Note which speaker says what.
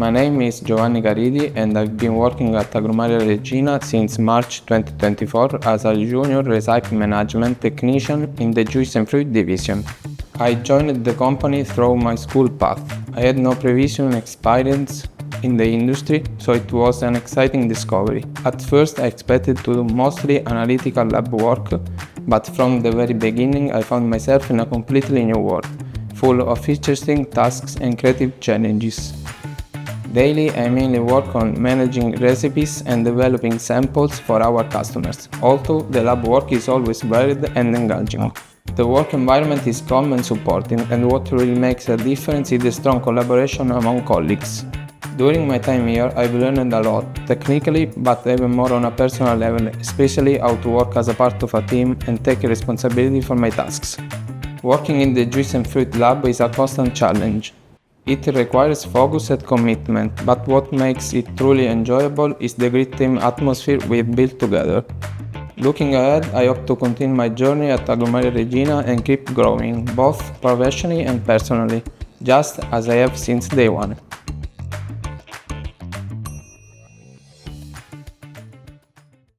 Speaker 1: My name is Giovanni Caridi and I've been working at Agrumaria Reggina since March 2024 as a junior recycling management technician in the juice and fruit division. I joined the company through my school path. I had no previous experience in the industry, so it was an exciting discovery. At first I expected to do mostly analytical lab work, but from the very beginning I found myself in a completely new world, full of interesting tasks and creative challenges. Daily, I mainly work on managing recipes and developing samples for our customers, although the lab work is always varied and engaging. The work environment is calm and supporting, and what really makes a difference is the strong collaboration among colleagues. During my time here, I've learned a lot, technically, but even more on a personal level, especially how to work as a part of a team and take responsibility for my tasks. Working in the juice and fruit lab is a constant challenge. It requires focus and commitment, but what makes it truly enjoyable is the great team atmosphere we've built together. Looking ahead, I hope to continue my journey at Agrumaria Reggina and keep growing, both professionally and personally, just as I have since day one.